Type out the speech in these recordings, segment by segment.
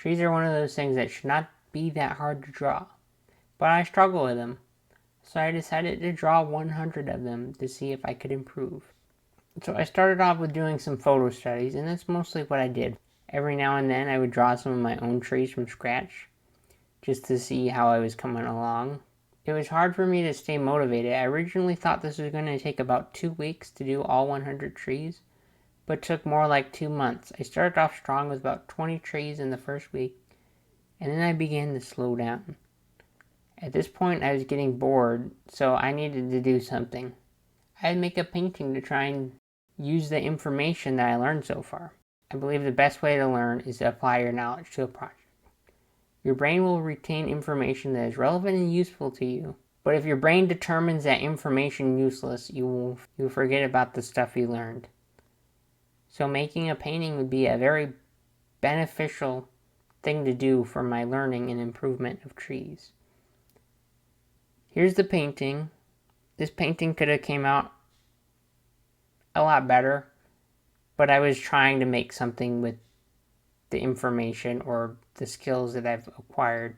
Trees are one of those things that should not be that hard to draw, but I struggle with them. So I decided to draw 100 of them to see if I could improve. So I started off with doing some photo studies, and that's mostly what I did. Every now and then I would draw some of my own trees from scratch, just to see how I was coming along. It was hard for me to stay motivated. I originally thought this was going to take about 2 weeks to do all 100 trees, but took more like 2 months. I started off strong with about 20 trees in the first week, and then I began to slow down. At this point I was getting bored, so I needed to do something. I'd make a painting to try and use the information that I learned so far. I believe the best way to learn is to apply your knowledge to a project. Your brain will retain information that is relevant and useful to you, but if your brain determines that information useless, you will forget about the stuff you learned. So making a painting would be a very beneficial thing to do for my learning and improvement of trees. Here's the painting. This painting could have came out a lot better, but I was trying to make something with the information or the skills that I've acquired,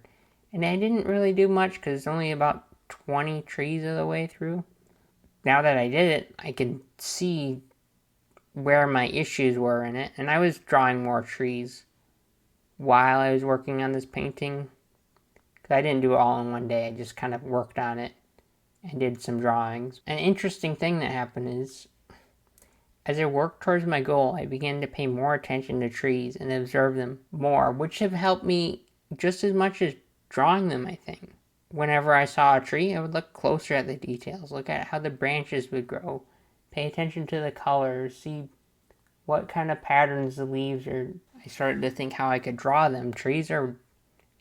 and I didn't really do much because it's only about 20 trees of the way through. Now that I did it, I can see where my issues were in it, and I was drawing more trees while I was working on this painting, because I didn't do it all in one day. I just kind of worked on it and did some drawings. An interesting thing that happened is, as I worked towards my goal, I began to pay more attention to trees and observe them more, which have helped me just as much as drawing them, I think. Whenever I saw a tree, I would look closer at the details, look at how the branches would grow, pay attention to the colors, see what kind of patterns the leaves are. I started to think how I could draw them. Trees are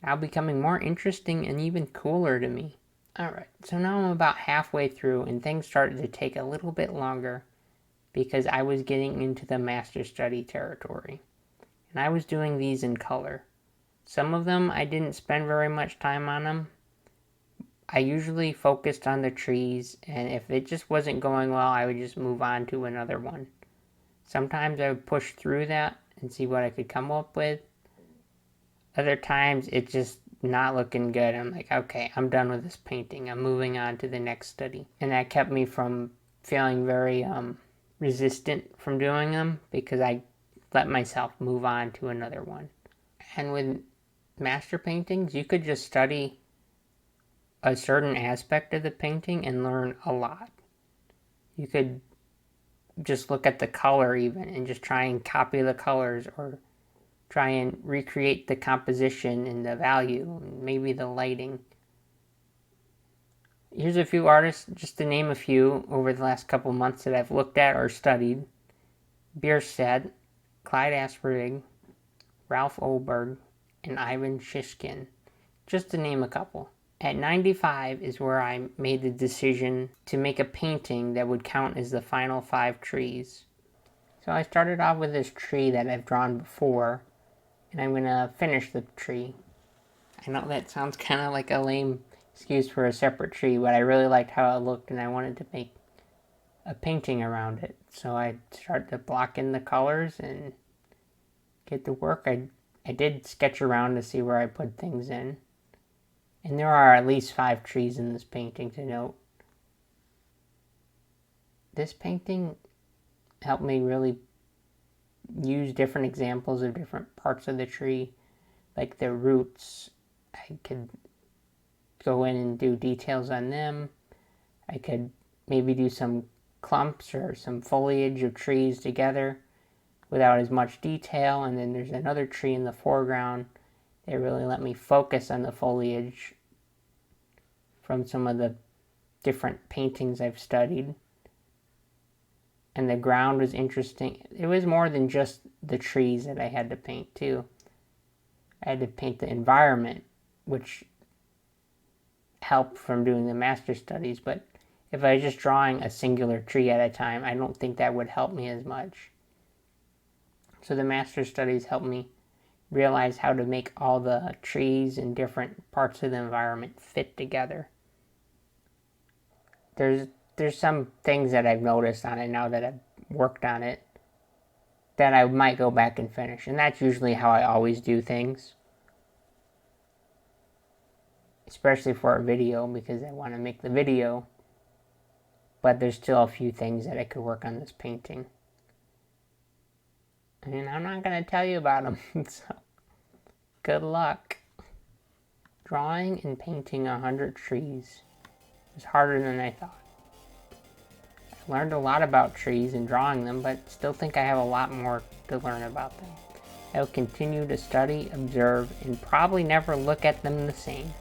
now becoming more interesting and even cooler to me. Alright, so now I'm about halfway through and things started to take a little bit longer because I was getting into the master study territory. And I was doing these in color. Some of them I didn't spend very much time on them. I usually focused on the trees, and if it just wasn't going well, I would just move on to another one. Sometimes I would push through that and see what I could come up with. Other times it's just not looking good. I'm like, okay, I'm done with this painting. I'm moving on to the next study. And that kept me from feeling very resistant from doing them, because I let myself move on to another one. And with master paintings, you could just study a certain aspect of the painting and learn a lot. You could just look at the color even and just try and copy the colors, or try and recreate the composition and the value, and maybe the lighting. Here's a few artists, just to name a few, over the last couple months that I've looked at or studied. Bierstadt, Clyde Aspervig, Ralph Oberg, and Ivan Shishkin, just to name a couple. At 95 is where I made the decision to make a painting that would count as the final 5 trees. So I started off with this tree that I've drawn before, and I'm going to finish the tree. I know that sounds kind of like a lame excuse for a separate tree, but I really liked how it looked and I wanted to make a painting around it. So I started to block in the colors and get to work. I did sketch around to see where I put things in. And there are at least 5 trees in this painting to note. This painting helped me really use different examples of different parts of the tree, like the roots. I could go in and do details on them. I could maybe do some clumps or some foliage of trees together without as much detail. And then there's another tree in the foreground. They really let me focus on the foliage from some of the different paintings I've studied. And the ground was interesting. It was more than just the trees that I had to paint too. I had to paint the environment, which helped from doing the master studies, but if I was just drawing a singular tree at a time, I don't think that would help me as much. So the master studies helped me realize how to make all the trees and different parts of the environment fit together. There's some things that I've noticed on it now that I've worked on it that I might go back and finish, and that's usually how I always do things. especially for a video because I want to make the video. But there's still a few things that I could work on this painting. And I'm not going to tell you about them, so good luck. Drawing and painting 100 trees was harder than I thought. I learned a lot about trees and drawing them, but still think I have a lot more to learn about them. I will continue to study, observe, and probably never look at them the same.